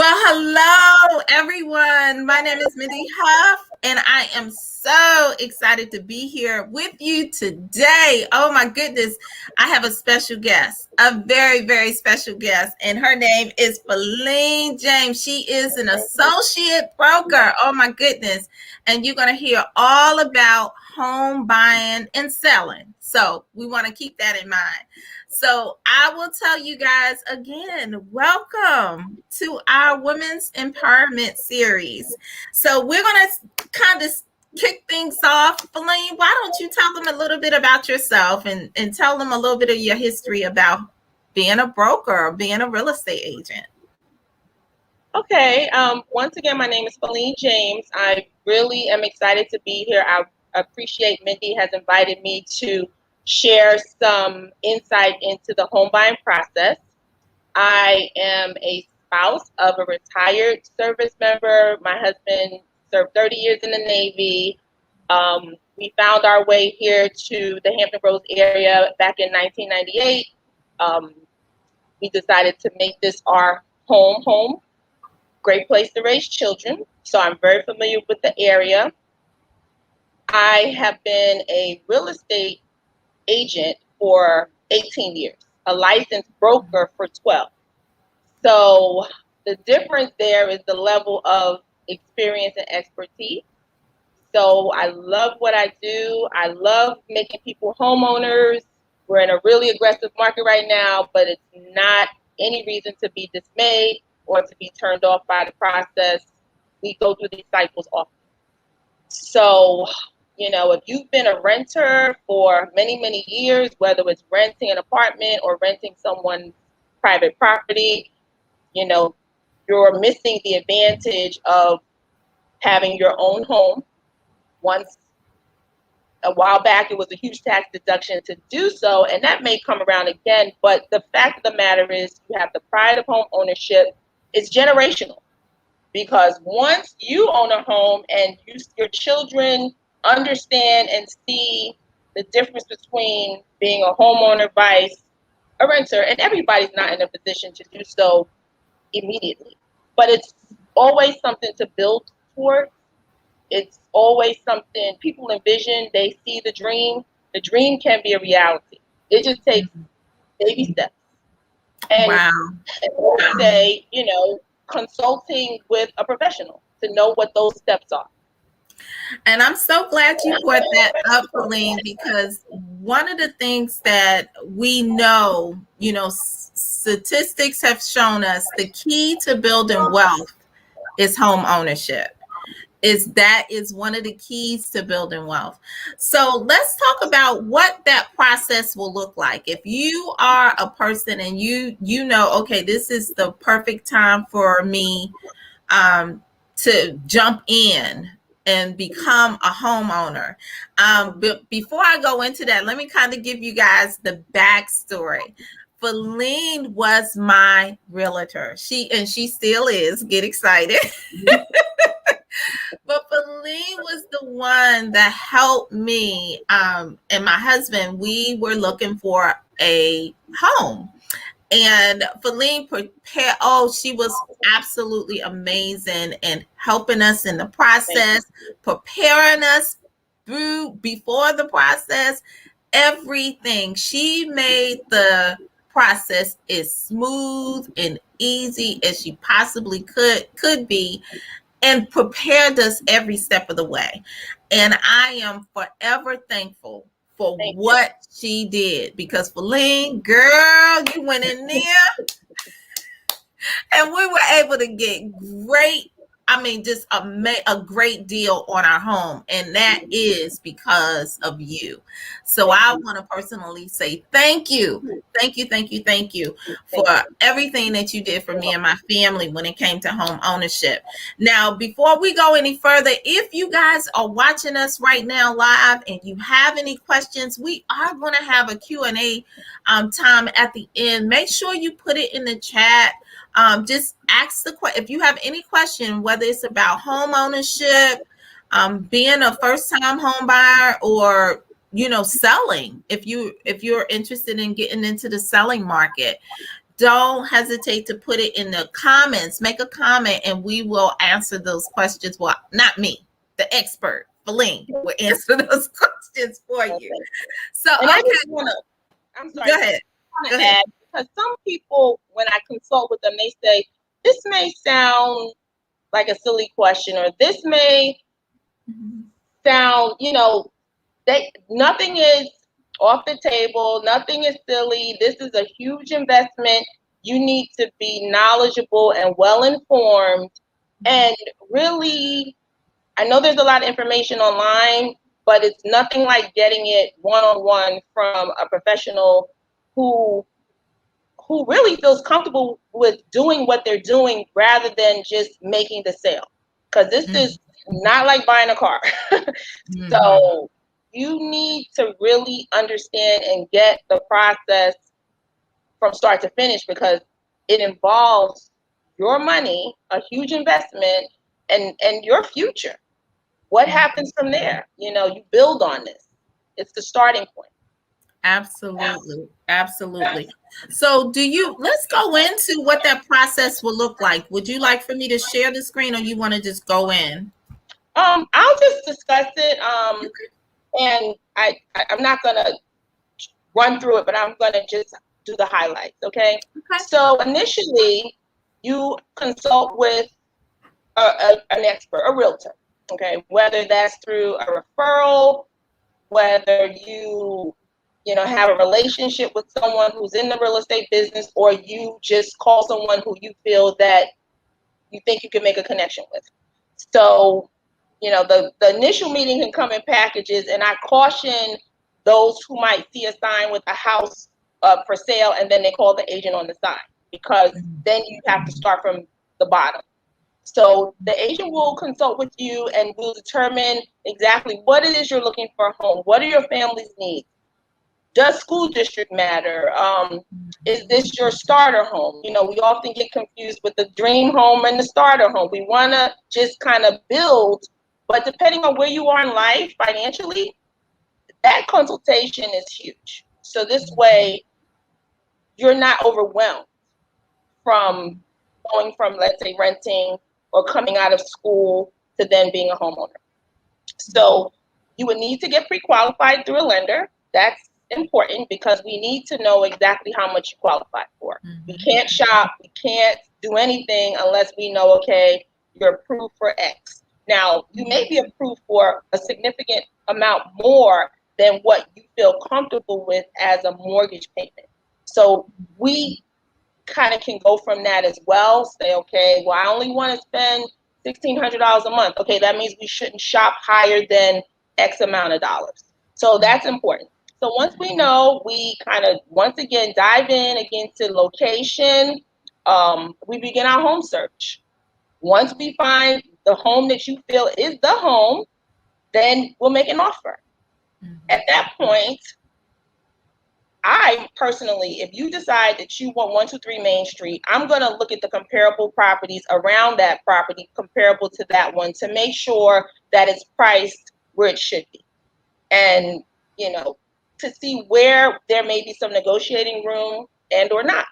Well, hello, everyone. My name is Mindy Huff, and I am so excited to be here with you today. Oh, my goodness. I have a special guest, a very, very special guest, and her name is Feline James. She is an associate broker. Oh, my goodness. And you're going to hear all about home buying and selling. So we want to keep that in mind. So I will tell you guys again, welcome to our Women's Empowerment Series. So we're going to kind of kick things off. Feline, why don't you tell them a little bit about yourself and tell them a little bit of your history about being a broker or being a real estate agent? Okay. Once again, my name is Feline James. I really am excited to be here. I appreciate Mindy has invited me to share some insight into the home buying process. I am a spouse of a retired service member. My husband served 30 years in the Navy. We found our way here to the Hampton Roads area back in 1998. We decided to make this our home. Great place to raise children. So I'm very familiar with the area. I have been a real estate agent for 18 years, a licensed broker for 12. So the difference there is the level of experience and expertise. So I love what I do. I love making people homeowners. We're in a really aggressive market right now, but it's not any reason to be dismayed or to be turned off by the process. We go through these cycles often. So, if you've been a renter for many, many years, whether it's renting an apartment or renting someone's private property, you're missing the advantage of having your own home. Once a while back, it was a huge tax deduction to do so, and that may come around again. But the fact of the matter is, you have the pride of home ownership. It's generational, because once you own a home and your children understand and see the difference between being a homeowner versus a renter, and everybody's not in a position to do so immediately, but it's always something to build toward. It's always something people envision. They see the dream. The dream can be a reality. It just takes baby steps. And Wow. I say, consulting with a professional to know what those steps are. And I'm so glad you brought that up, Feline, because one of the things that we know, statistics have shown us the key to building wealth is home ownership. That is one of the keys to building wealth. So let's talk about what that process will look like. If you are a person and you know, okay, this is the perfect time for me to jump in and become a homeowner. But before I go into that, let me kind of give you guys the backstory. Feline was my realtor. She still is. Get excited. But Feline was the one that helped me and my husband. We were looking for a home. And Feline prepared, she was absolutely amazing in helping us in the process, preparing us before the process, everything. She made the process as smooth and easy as she possibly could be, and prepared us every step of the way. And I am forever thankful for what she did, because Feline, girl, you went in there and we were able to get just a great deal on our home. And that is because of you. So I want to personally say thank you. Thank you for everything that you did for me and my family when it came to home ownership. Now, before we go any further, if you guys are watching us right now live and you have any questions, we are going to have a Q&A time at the end. Make sure you put it in the chat. Just ask if you have any question, whether it's about home ownership, being a first-time home buyer, or selling. If you're interested in getting into the selling market, don't hesitate to put it in the comments. Make a comment and we will answer those questions. Well, not me, the expert, Feline, will answer those questions for you. Okay. So, And I okay, just want to, I'm sorry, go I ahead. want Go to ahead. add, because some people, when I consult with them, they say, this may sound like a silly question, or this may sound, nothing is off the table, nothing is silly. This is a huge investment. You need to be knowledgeable and well informed. And really, I know there's a lot of information online, but it's nothing like getting it one-on-one from a professional who really feels comfortable with doing what they're doing rather than just making the sale. Because this is not like buying a car. So you need to really understand and get the process from start to finish, because it involves your money, a huge investment, and your future. What happens from there? You build on this. It's the starting point. Absolutely. Absolutely. So, let's go into what that process will look like. Would you like for me to share the screen or you want to just go in? I'll just discuss it. And I'm not gonna run through it, but I'm gonna just do the highlights. Okay. Okay. So initially, you consult with an expert, a realtor. Okay, whether that's through a referral, whether you have a relationship with someone who's in the real estate business, or you just call someone who you feel that you think you can make a connection with. So, the initial meeting can come in packages, and I caution those who might see a sign with a house for sale, and then they call the agent on the side, because then you have to start from the bottom. So the agent will consult with you and will determine exactly what it is you're looking for a home. What are your family's needs? Does school district matter? Is this your starter home? We often get confused with the dream home and the starter home. We want to just kind of build, but depending on where you are in life financially, that consultation is huge. So this way, you're not overwhelmed from going from, let's say, renting or coming out of school to then being a homeowner. So you would need to get pre-qualified through a lender. That's important because we need to know exactly how much you qualify for. We can't shop, we can't do anything unless we know, okay, you're approved for X. Now, you may be approved for a significant amount more than what you feel comfortable with as a mortgage payment. So we kind of can go from that as well. Say, okay, well, I only want to spend $1,600 a month. Okay, that means we shouldn't shop higher than X amount of dollars. So that's important. So once we know, we kind of once again dive in again to location. We begin our home search. Once we find the home that you feel is the home, then we'll make an offer. At that point, I personally, if you decide that you want 123 Main Street, I'm going to look at the comparable properties around that property, comparable to that one, to make sure that it's priced where it should be. And, to see where there may be some negotiating room and or not.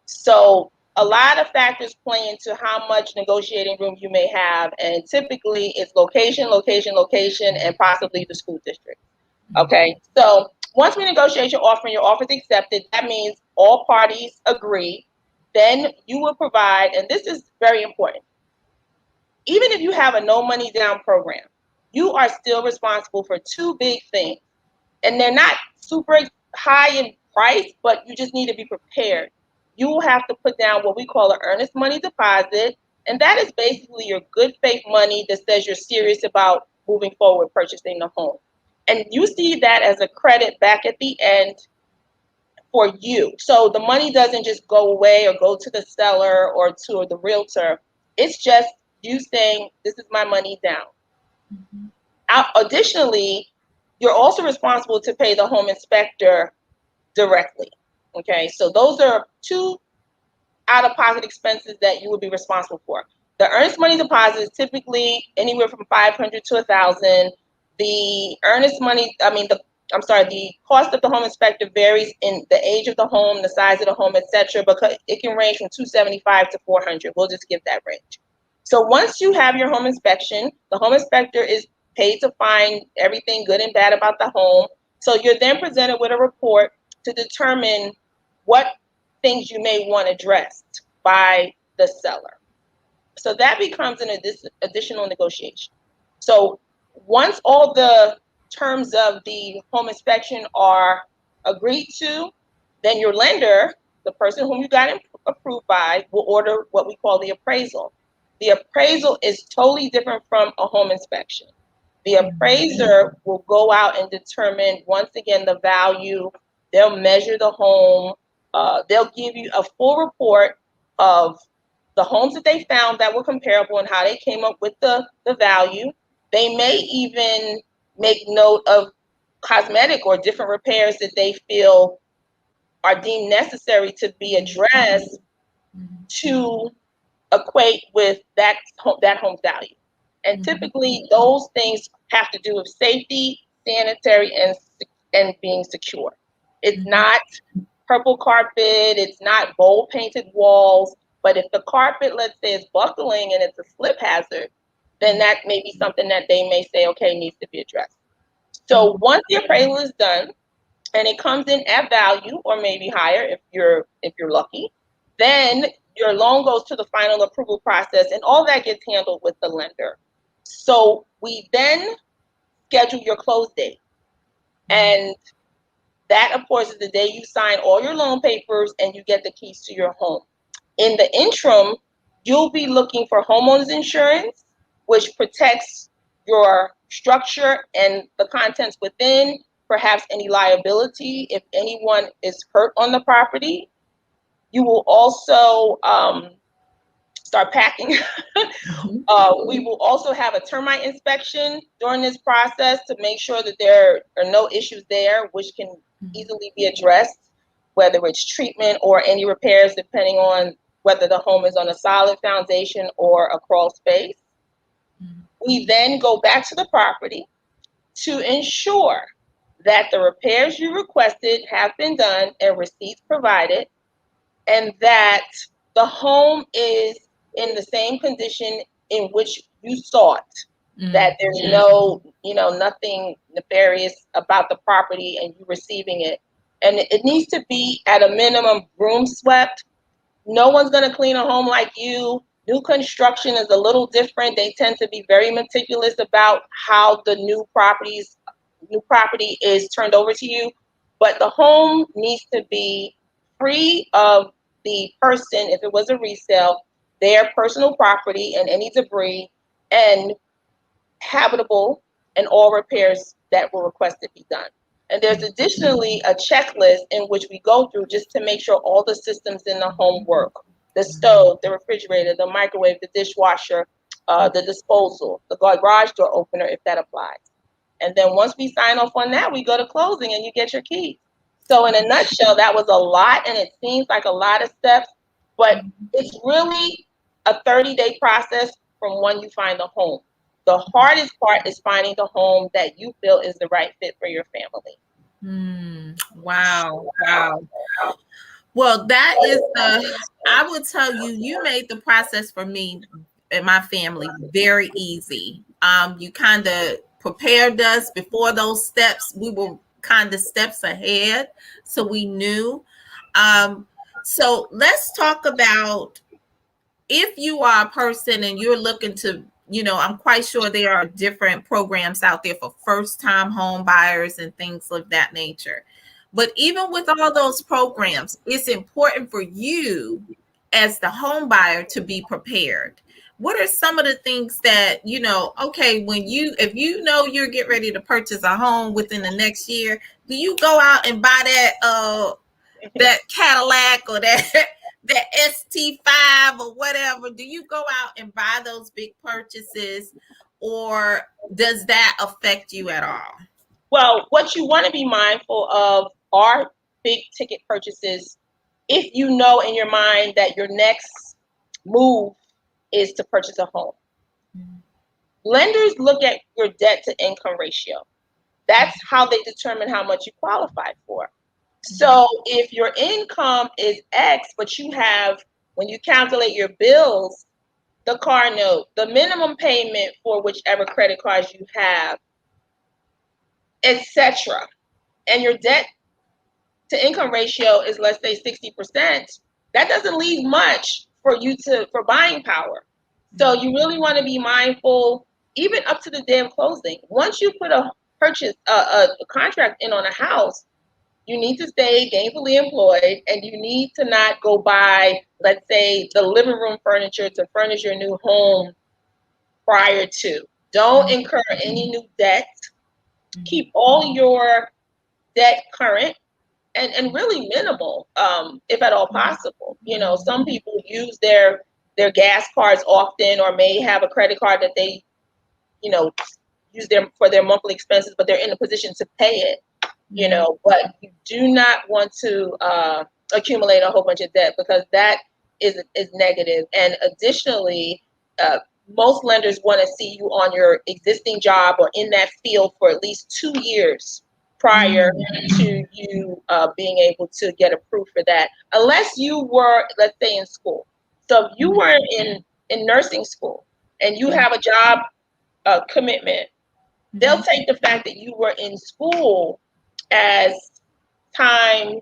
So a lot of factors play into how much negotiating room you may have. And typically it's location, location, location, and possibly the school district. Okay, so once we negotiate your offer and your offer is accepted, that means all parties agree. Then you will provide, and this is very important, even if you have a no money down program, you are still responsible for two big things. And they're not super high in price, but you just need to be prepared. You will have to put down what we call an earnest money deposit. And that is basically your good faith money that says you're serious about moving forward purchasing the home. And you see that as a credit back at the end for you. So the money doesn't just go away or go to the seller or to the realtor. It's just you saying, this is my money down. Additionally, you're also responsible to pay the home inspector directly. Okay, so those are two out-of-pocket expenses that you would be responsible for. The earnest money deposit is typically anywhere from $500 to $1,000. The earnest money, the cost of the home inspector varies in the age of the home, the size of the home, etc. Because it can range from 275 to 400. We'll just give that range. So once you have your home inspection, the home inspector is paid to find everything good and bad about the home. So you're then presented with a report to determine what things you may want addressed by the seller. So that becomes an additional negotiation. So once all the terms of the home inspection are agreed to, then your lender, the person whom you got approved by, will order what we call the appraisal. The appraisal is totally different from a home inspection. The appraiser will go out and determine, once again, the value. They'll measure the home. They'll give you a full report of the homes that they found that were comparable and how they came up with the value. They may even make note of cosmetic or different repairs that they feel are deemed necessary to be addressed to equate with that home's value. And typically those things have to do with safety, sanitary, and being secure. It's not purple carpet, it's not gold painted walls, but if the carpet, let's say, is buckling and it's a slip hazard, then that may be something that they may say, okay, needs to be addressed. So once the appraisal is done and it comes in at value or maybe higher if you're lucky, then your loan goes to the final approval process and all that gets handled with the lender. So we then schedule your close date. And that, of course, is the day you sign all your loan papers and you get the keys to your home. In the interim, you'll be looking for homeowners insurance, which protects your structure and the contents within, perhaps any liability if anyone is hurt on the property. You will also start packing. We will also have a termite inspection during this process to make sure that there are no issues there, which can easily be addressed, whether it's treatment or any repairs, depending on whether the home is on a solid foundation or a crawl space. We then go back to the property to ensure that the repairs you requested have been done and receipts provided, and that the home is in the same condition in which you saw it, that there's nothing nefarious about the property and you receiving it. And it needs to be at a minimum broom swept. No one's going to clean a home like you. New construction is a little different. They tend to be very meticulous about how the new property is turned over to you. But the home needs to be free of the person, if it was a resale, their personal property and any debris, and habitable, and all repairs that were requested be done. And there's additionally a checklist in which we go through just to make sure all the systems in the home work. The stove, the refrigerator, the microwave, the dishwasher, the disposal, the garage door opener, if that applies. And then once we sign off on that, we go to closing and you get your keys. So in a nutshell, that was a lot and it seems like a lot of steps, but it's really a 30-day process from when you find the home. The hardest part is finding the home that you feel is the right fit for your family. Wow. Well, that is I would tell you, you made the process for me and my family very easy. You kind of prepared us before those steps. We were kind of steps ahead, so we knew. So let's talk about, if you are a person and you're looking to, I'm quite sure there are different programs out there for first time home buyers and things of that nature. But even with all those programs, it's important for you as the home buyer to be prepared. What are some of the things that, okay, if you're getting ready to purchase a home within the next year, do you go out and buy that Cadillac or that ST5 or whatever? Do you go out and buy those big purchases, or does that affect you at all? Well, what you want to be mindful of are big ticket purchases. If you know in your mind that your next move is to purchase a home, lenders look at your debt to income ratio. That's how they determine how much you qualify for. So if your income is X, but you have, when you calculate your bills, the car note, the minimum payment for whichever credit cards you have, etc., and your debt to income ratio is, let's say, 60%, that doesn't leave much for buying power. So you really want to be mindful, even up to the day of closing. Once you put a contract in on a house, you need to stay gainfully employed, and you need to not go buy, let's say, the living room furniture to furnish your new home prior to. Don't incur any new debt. Keep all your debt current and really minimal, if at all possible. Some people use their gas cards often, or may have a credit card that they, use them for their monthly expenses, but they're in a position to pay it. But you do not want to accumulate a whole bunch of debt, because that is negative. And additionally, most lenders want to see you on your existing job or in that field for at least 2 years prior to you being able to get approved for that, unless you were, let's say, in school. So if you were in nursing school and you have a job commitment, they'll take the fact that you were in school as time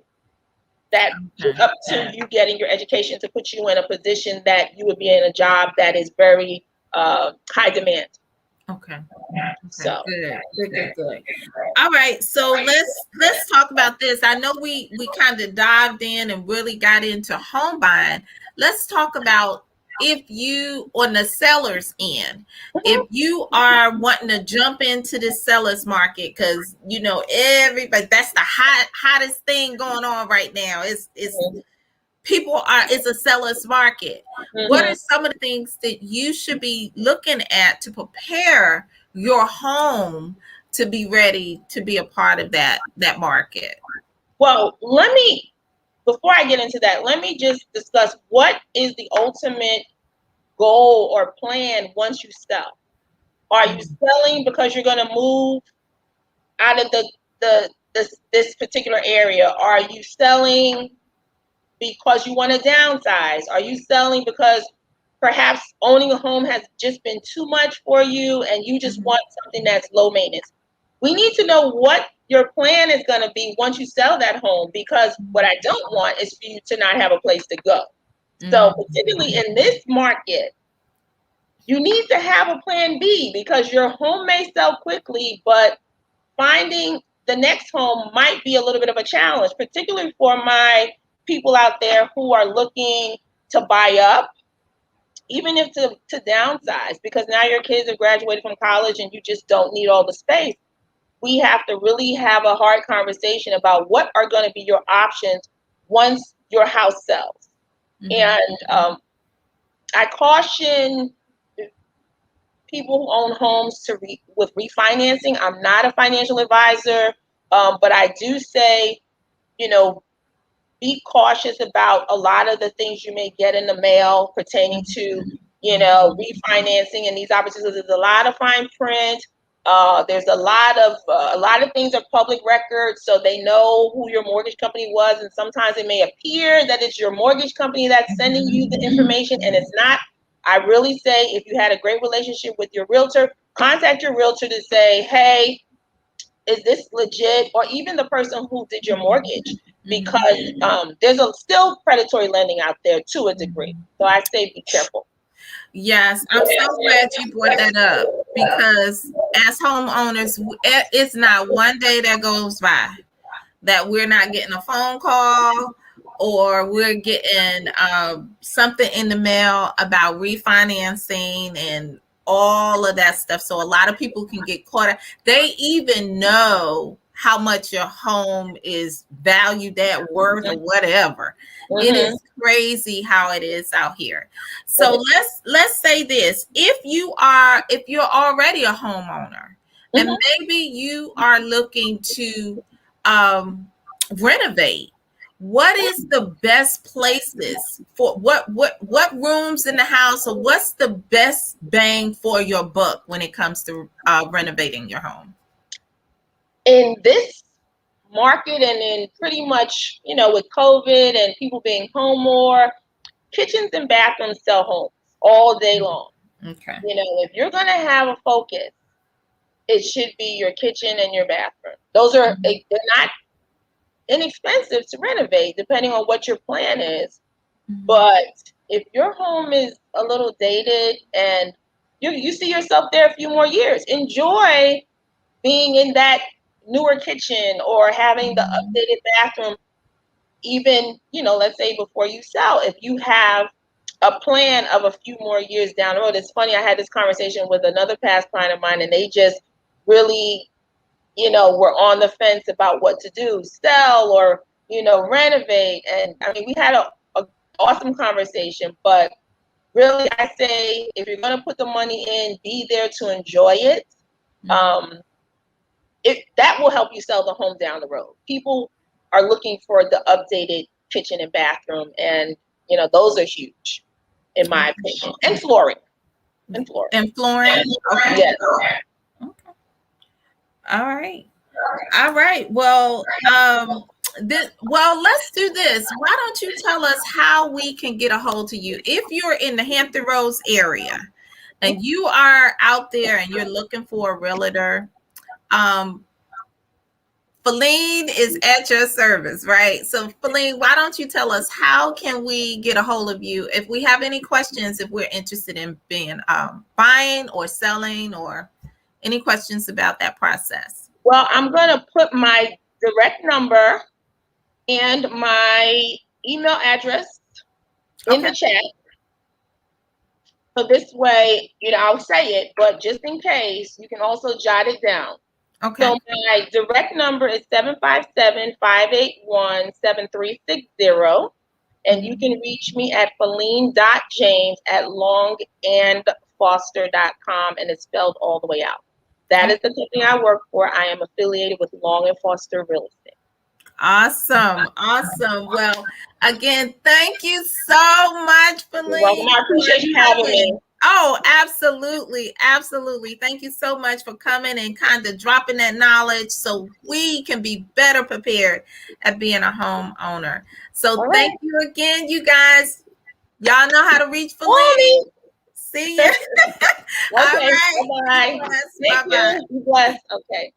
that up to you getting your education to put you in a position that you would be in a job that is very high demand. Okay. So Good. All right, so let's talk about this. I know we kind of dived in and really got into home buying. Let's talk about, if you, on the seller's end, if you are wanting to jump into the seller's market, because everybody, that's the hottest thing going on right now. It's it's a seller's market. What are some of the things that you should be looking at to prepare your home to be ready to be a part of that market? Well, before I get into that, let me just discuss what is the ultimate goal or plan once you sell. Are you selling because you're going to move out of this particular area? Are you selling because you want to downsize? Are you selling because perhaps owning a home has just been too much for you and you just want something that's low maintenance? We need to know what your plan is going to be once you sell that home, because what I don't want is for you to not have a place to go. So particularly in this market, you need to have a plan B, because your home may sell quickly, but finding the next home might be a little bit of a challenge, particularly for my people out there who are looking to buy up, even if to downsize, because now your kids have graduated from college and you just don't need all the space. We have to really have a hard conversation about what are going to be your options once your house sells. And I caution people who own homes with refinancing. I'm not a financial advisor, but I do say, be cautious about a lot of the things you may get in the mail pertaining to, refinancing and these opportunities. There's a lot of fine print. There's a lot of things are public records, so they know who your mortgage company was, and sometimes it may appear that it's your mortgage company that's sending you the information, and it's not. I really say, if you had a great relationship with your realtor, contact your realtor to say, hey, is this legit? Or even the person who did your mortgage, because there's still predatory lending out there to a degree. So I say be careful. Yes, I'm so glad you brought that up, because as homeowners, it's not one day that goes by that we're not getting a phone call or we're getting something in the mail about refinancing and all of that stuff. So a lot of people can get caught up. They even know how much your home is valued at, worth, or whatever. It is crazy how it is out here. So let's say this: if you're already a homeowner and maybe you are looking to renovate, what is the best places for what rooms in the house, or what's the best bang for your buck when it comes to renovating your home? in this market and in pretty much, with COVID and people being home more, kitchens and bathrooms sell homes all day long. Okay. If you're going to have a focus, it should be your kitchen and your bathroom. Those are, they're not inexpensive to renovate, depending on what your plan is. But if your home is a little dated and you see yourself there a few more years, enjoy being in that newer kitchen or having the updated bathroom, even, let's say before you sell, if you have a plan of a few more years down the road. It's funny, I had this conversation with another past client of mine, and they just really, were on the fence about what to do, sell or, renovate. And I mean, we had a awesome conversation, but really I say, if you're going to put the money in, be there to enjoy it. That will help you sell the home down the road. People are looking for the updated kitchen and bathroom, and those are huge, in my opinion. And flooring. And flooring. Okay. Yes. Okay. All right. All right. Well, let's do this. Why don't you tell us how we can get a hold of you if you're in the Hampton Roads area and you are out there and you're looking for a realtor. Feline is at your service, right? So, Feline, why don't you tell us how can we get a hold of you if we have any questions, if we're interested in being buying or selling, or any questions about that process? Well, I'm going to put my direct number and my email address in the chat. So this way, I'll say it, but just in case, you can also jot it down. Okay. So my direct number is 757-581-7360. And you can reach me at feline.james@longandfoster.com, and it's spelled all the way out. That is the company I work for. I am affiliated with Long and Foster Real Estate. Awesome. Awesome. Well, again, thank you so much, Feline. You're welcome. I appreciate you having me. Oh, absolutely. Absolutely. Thank you so much for coming and kind of dropping that knowledge so we can be better prepared at being a homeowner. So thank you again, you guys. Y'all know how to reach Feline. See you. Okay. All right. Bye-bye. Bye-bye. Be blessed. Okay.